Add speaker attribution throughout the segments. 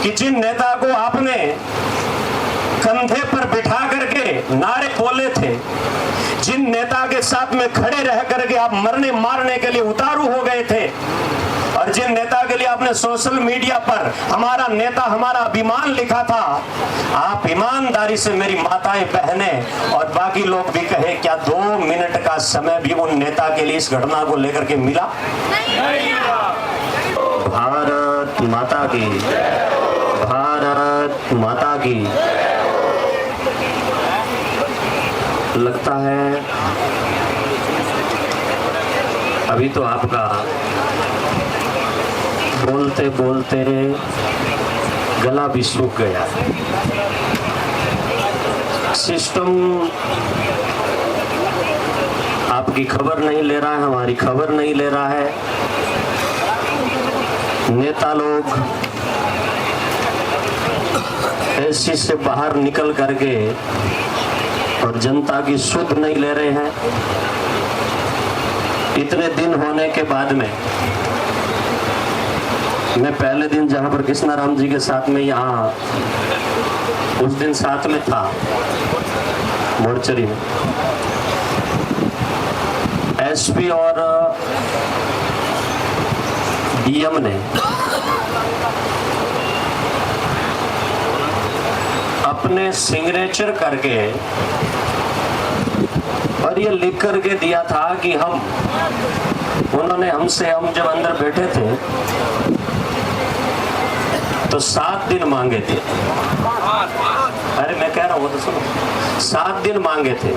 Speaker 1: कि जिन नेता को आपने कंधे पर बिठा करके नारे बोले थे, जिन नेता के साथ में खड़े रह करके आप मरने मारने के लिए उतारू हो गए थे, और जिन नेता के लिए आपने सोशल मीडिया पर हमारा नेता हमारा अभिमान लिखा था, आप ईमानदारी से मेरी माताएं बहनें और बाकी लोग भी कहे, क्या 2 मिनट का समय भी उन नेता के लिए इस घटना को लेकर के मिला? भारत माता की, भारत माता की। लगता है अभी तो आपका बोलते बोलते गला भी सूख गया। सिस्टम आपकी खबर नहीं ले रहा है, हमारी खबर नहीं ले रहा है। नेता लोग ऐसी से बाहर निकल करके और जनता की सुध नहीं ले रहे हैं। इतने दिन होने के बाद में मैं पहले दिन जहां पर कृष्णाराम जी के साथ में यहाँ उस दिन साथ में था मोर्चरी में, एसपी और डीएम ने अपने सिग्नेचर करके और ये लिख करके दिया था कि उन्होंने हमसे, हम जब अंदर बैठे थे तो 7 दिन मांगे थे। अरे मैं कह रहा हूँ तो सुनो, 7 दिन मांगे थे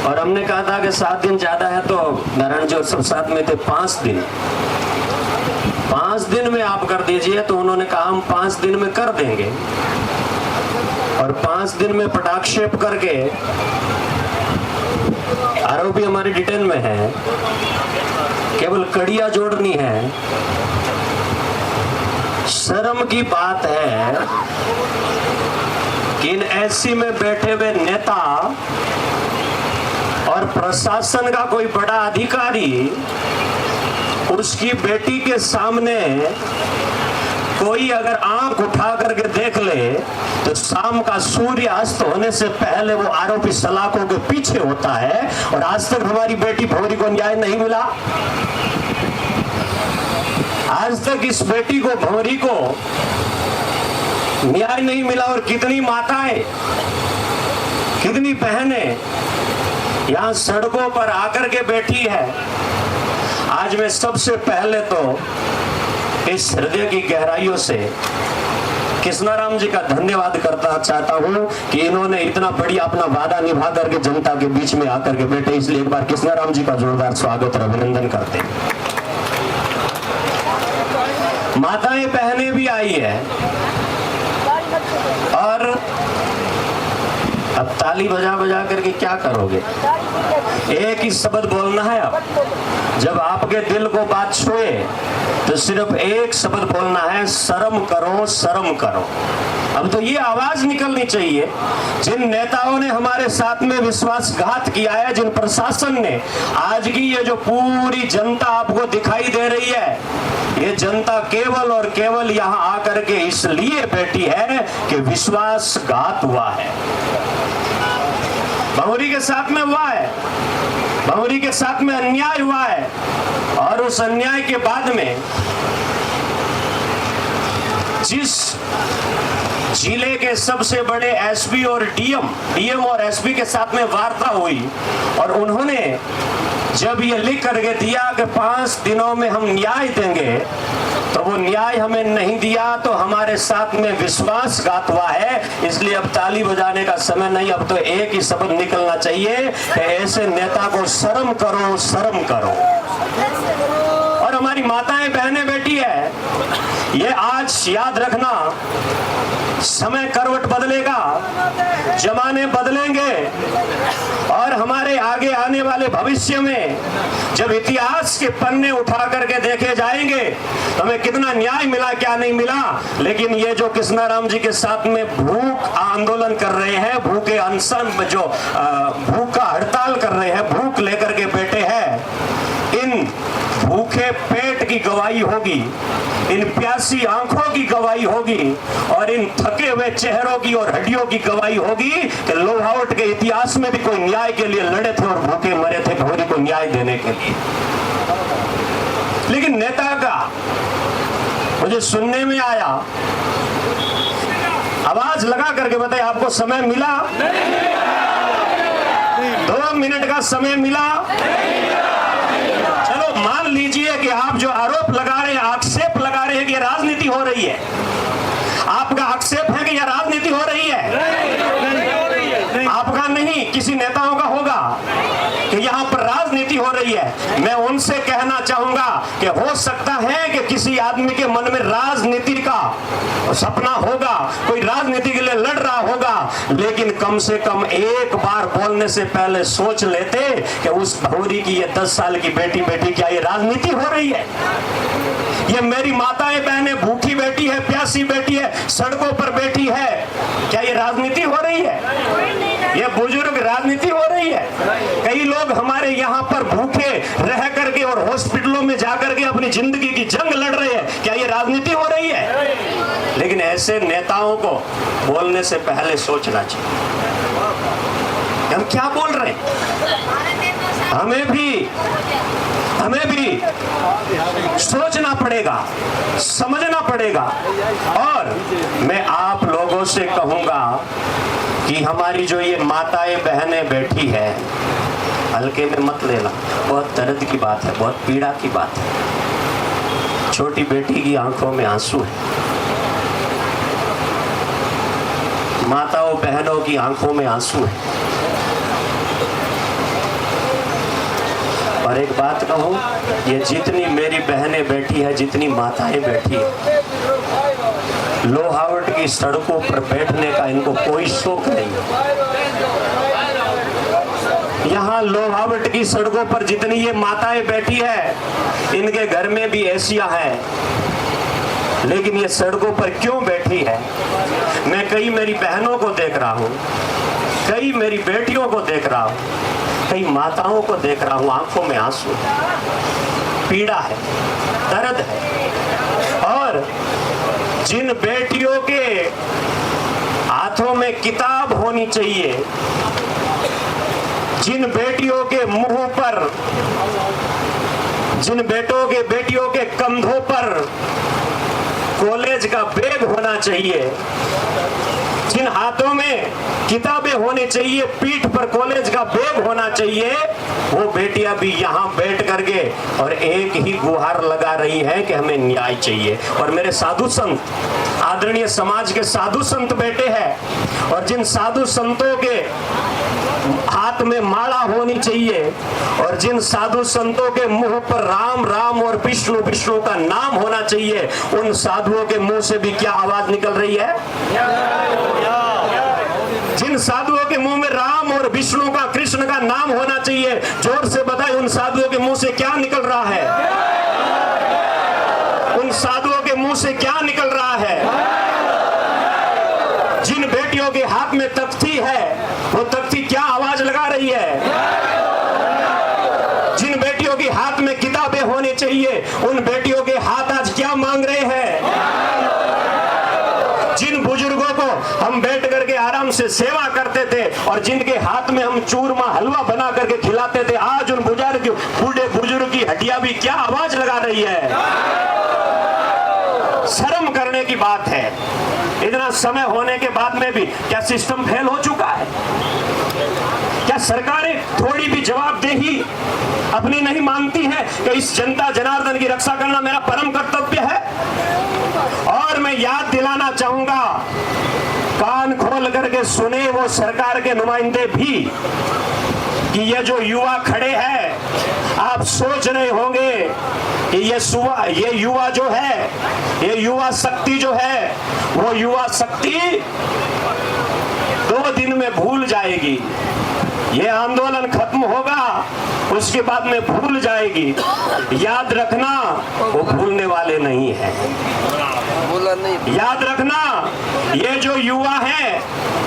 Speaker 1: और हमने कहा था कि 7 दिन ज्यादा है, तो नारायण जी और सब साथ में थे 5 दिन। 5 दिन में आप कर दीजिए, तो उन्होंने कहा हम 5 दिन में कर देंगे। और 5 दिन में पटाक्षेप करके आरोपी हमारी डिटेन में है, केवल कड़ियां जोड़नी है। शर्म की बात है कि इन ऐसी में बैठे हुए नेता और प्रशासन का कोई बड़ा अधिकारी उसकी बेटी के सामने कोई अगर आंख उठा करके देख ले तो शाम का सूर्य अस्त होने से पहले वो आरोपी सलाखों के पीछे होता है। और आज तक हमारी बेटी भौरी को न्याय नहीं मिला। आज तक इस बेटी को, भौरी को न्याय नहीं मिला। और कितनी माताएं, कितनी बहनें यहाँ सड़कों पर आकर के बैठी है। आज मैं सबसे पहले तो इस हृदय की गहराइयों से कृष्णाराम जी का धन्यवाद करना चाहता हूं कि इन्होंने इतना बढ़िया अपना वादा निभा करके जनता के बीच में आकर के बैठे। इसलिए एक बार कृष्णाराम जी का जोरदार स्वागत और अभिनंदन करते हैं। माताएं बहनें भी आई है और अब ताली बजा बजा करके क्या करोगे? एक ही शब्द बोलना है। अब जब आपके दिल को बात छुए तो सिर्फ एक शब्द बोलना है, शर्म करो, शर्म करो। अब तो ये आवाज निकलनी चाहिए। जिन नेताओं ने हमारे साथ में विश्वासघात किया है, जिन प्रशासन ने, आज की ये जो पूरी जनता आपको दिखाई दे रही है, ये जनता केवल और केवल यहाँ आकर के इसलिए बैठी है कि विश्वासघात हुआ है। भौरी के साथ में हुआ है, भौरी के साथ में अन्याय हुआ है। और उस अन्याय के बाद में जिस जिले के सबसे बड़े एसपी और डीएम और एसपी के साथ में वार्ता हुई और उन्होंने जब ये लिख करके दिया कि 5 दिनों में हम न्याय देंगे, तो वो न्याय हमें नहीं दिया तो हमारे साथ में विश्वासघात हुआ है। इसलिए अब ताली बजाने का समय नहीं, अब तो एक ही शब्द निकलना चाहिए कि ऐसे नेता को शर्म करो, शर्म करो। और हमारी माताएं बहनें बैठी है, ये आज याद रखना, समय करवट बदलेगा, जमाने बदलेंगे और हमारे आगे आने वाले भविष्य में जब इतिहास के पन्ने उठा करके देखे जाएंगे तो हमें कितना न्याय मिला, क्या नहीं मिला। लेकिन ये जो कृष्णाराम जी के साथ में भूख आंदोलन कर रहे हैं, भूखे अनशन, जो भूख का हड़ताल कर रहे हैं, भूख लेकर के बैठे हैं, इन भूखे पेट की गवाही होगी, इन प्यासी आंखों की गवाही होगी और इन थके हुए चेहरों की और हड्डियों की गवाही होगी कि लोहावट के इतिहास में भी कोई न्याय के लिए लड़े थे और भूखे मरे थे भोरी को न्याय देने के लिए। लेकिन नेता का मुझे सुनने में आया, आवाज लगा करके बताइए, आपको समय मिला? 2 मिनट का समय मिला? चलो मान लीजिए कि आप जो आरोप लगा रहे हैं, आक्षेप लगा रहे हैं कि राजनीति हो रही है, आपका आक्षेप है कि यह राजनीति हो रही है, आपका नहीं, किसी नेताओं का होगा कि यहाँ पर राजनीति हो रही है। मैं उनसे कहना चाहूंगा कि हो सकता है कि किसी आदमी के मन में राजनीति का सपना होगा, कोई राजनीति के लिए लड़ रहा होगा, लेकिन कम से कम एक बार बोलने से पहले सोच लेते कि उस भौरी की ये 10 साल की बेटी क्या ये राजनीति हो रही है? ये मेरी माताएं बहनें भूखी बैठी है, प्यासी बैठी है, सड़कों पर बैठी है, क्या ये राजनीति हो रही है? ये बुजुर्ग राजनीति हो रही है? कई लोग हमारे यहाँ पर भूखे रह करके और हॉस्पिटलों में जाकर के अपनी जिंदगी की जंग लड़ रहे हैं, क्या ये राजनीति हो रही है? लेकिन ऐसे नेताओं को बोलने से पहले सोचना चाहिए हम क्या बोल रहे हैं। हमें भी सोचना पड़ेगा, समझना पड़ेगा। और मैं आप लोगों से कहूंगा कि हमारी जो ये माताएं बहनें बैठी है, हल्के में मत लेना, बहुत दर्द की बात है, बहुत पीड़ा की बात है। छोटी बेटी की आंखों में आंसू है, माताओं बहनों की आंखों में आंसू है। और एक बात कहूं, ये जितनी मेरी बहनें बैठी है, जितनी माताएं बैठी है, लोहावट की सड़कों पर बैठने का इनको कोई शौक नहीं। यहाँ लोहावट की सड़कों पर जितनी ये माताएं बैठी है, इनके घर में भी एसिया है, लेकिन ये सड़कों पर क्यों बैठी है? मैं कई मेरी बहनों को देख रहा हूँ, कई मेरी बेटियों को देख रहा हूँ, कई माताओं को देख रहा हूँ, आंखों में आंसू है, पीड़ा है, दर्द है। और जिन बेटियों के हाथों में किताब होनी चाहिए, जिन बेटियों के मुंह पर, जिन बेटियों के कंधों पर कॉलेज का बैग होना चाहिए, जिन हाथों में किताबें होनी चाहिए, पीठ पर कॉलेज का बैग होना चाहिए, वो बेटियां भी यहाँ बैठ करके और एक ही गुहार लगा रही हैं कि हमें न्याय चाहिए। और मेरे साधु संत, आदरणीय समाज के साधु संत बैठे हैं, और जिन साधु संतों के हाथ में माला होनी चाहिए और जिन साधु संतों के मुंह पर राम राम और विष्णु विष्णु का नाम होना चाहिए, उन साधुओं के मुंह से भी क्या आवाज निकल रही है? जिन साधुओं के मुंह में राम और विष्णु का, कृष्ण का नाम होना चाहिए, जोर से बताएं, उन साधुओं के मुंह से क्या निकल रहा है? उन साधुओं के मुंह से क्या निकल रहा है? जिन बेटियों के हाथ में तख्ती है, वो तख्ती क्या आवाज लगा रही है? जिन बेटियों के हाथ में किताबें होनी चाहिए, उन बेटियों के हाथ आज क्या मांग रहे हैं? जिन बुजुर्गों को हम बैठ करके आराम से सेवा करते थे और जिनके हाथ में हम चूरमा हलवा बना करके खिलाते थे, आज उन बूढ़े बुजुर्ग की हड्डियां भी क्या आवाज लगा रही है? शर्म करने की बात है। इतना समय होने के बाद में भी क्या सिस्टम फेल हो चुका है? क्या सरकारें थोड़ी भी जवाबदेही अपनी नहीं मानती हैं कि इस जनता जनार्दन की रक्षा करना मेरा परम कर्तव्य है? और मैं याद दिलाना चाहूंगा, कान खोल करके सुने वो सरकार के नुमाइंदे भी, कि ये जो युवा खड़े हैं, आप सोच रहे होंगे कि ये युवा जो है, ये युवा शक्ति जो है, वो युवा शक्ति 2 दिन में भूल जाएगी। ये आंदोलन खत्म होगा, उसके बाद में भूल जाएगी। याद रखना, वो भूलने वाले नहीं है।
Speaker 2: बोला नहीं।
Speaker 1: याद रखना, ये जो युवा है,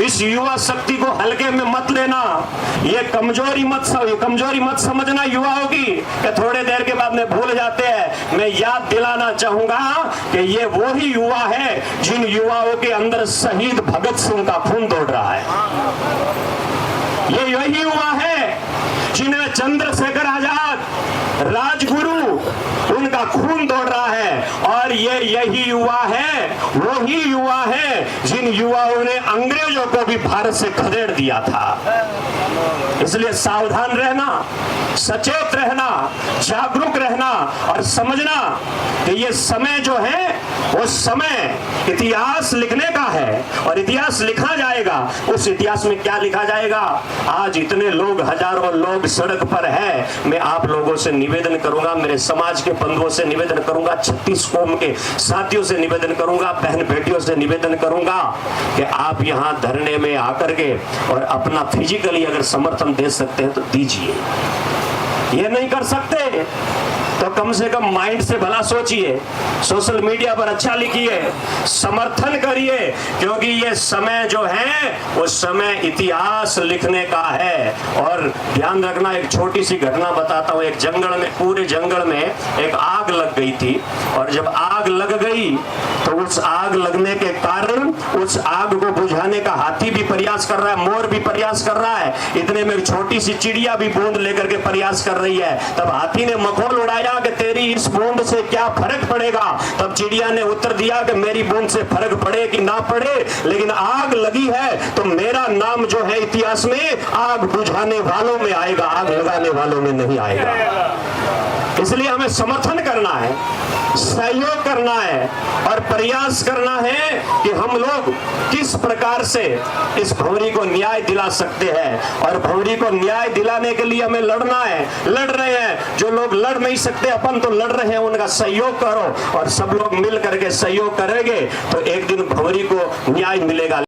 Speaker 1: इस युवा शक्ति को हल्के में मत लेना। ये कमजोरी मत समझना युवाओं की कि थोड़े देर के बाद में भूल जाते हैं। मैं याद दिलाना चाहूंगा कि ये वही युवा है जिन युवाओं के अंदर शहीद भगत सिंह का खून दौड़ रहा है। ये वही युवा है जिनमें चंद्रशेखर आजाद, राजगुरु, उनका खून दौड़ रहा है। और ये यही युवा है, वही युवा है जिन युवाओं ने अंग्रेजों को भी भारत से खदेड़ दिया था। इसलिए सावधान रहना, सचेत रहना, जागरूक रहना और समझना कि ये समय जो है वो समय इतिहास लिखने का है और इतिहास लिखा जाएगा। उस इतिहास में क्या लिखा जाएगा? आज इतने लोग, हजारों लोग सड़क पर है। मैं आप लोगों से निवेदन करूंगा, मेरे समाज के बंधुओं से निवेदन करूंगा, 36 कौम के साथियों से निवेदन करूंगा, बहन बेटियों से निवेदन करूंगा कि आप यहां धरने में आकर के और अपना फिजिकली अगर समर्थन दे सकते हैं तो दीजिए। ये नहीं कर सकते तो कम से कम माइंड से भला सोचिए, सोशल मीडिया पर अच्छा लिखिए, समर्थन करिए, क्योंकि ये समय जो है वो समय इतिहास लिखने का है। और ध्यान रखना, एक छोटी सी घटना बताता हूँ। एक जंगल में, पूरे जंगल में एक आग लग गई थी और जब आग लग गई तो उस आग लगने के कारण उस आग को बुझाने का हाथी भी प्रयास कर रहा है, मोर भी प्रयास कर रहा है, इतने में एक छोटी सी चिड़िया भी बूंद लेकर के प्रयास कर रही है। तब हाथी ने मखौल उड़ाया कि तेरी इस बूंद से क्या फर्क पड़ेगा? तब चिड़िया ने उत्तर दिया कि मेरी बूंद से फर्क पड़े कि ना पड़े, लेकिन आग लगी है तो मेरा नाम जो है इतिहास में आग बुझाने वालों में आएगा, आग लगाने वालों में नहीं आएगा। इसलिए हमें समर्थन करना है, सहयोग करना है और प्रयास करना है कि हम लोग किस प्रकार से इस भंवरी को न्याय दिला सकते हैं। और भंवरी को न्याय दिलाने के लिए हमें लड़ना है, लड़ रहे हैं। जो लोग लड़ नहीं सकते, अपन तो लड़ रहे हैं, उनका सहयोग करो और सब लोग मिल करके सहयोग करेंगे तो एक दिन भंवरी को न्याय मिलेगा।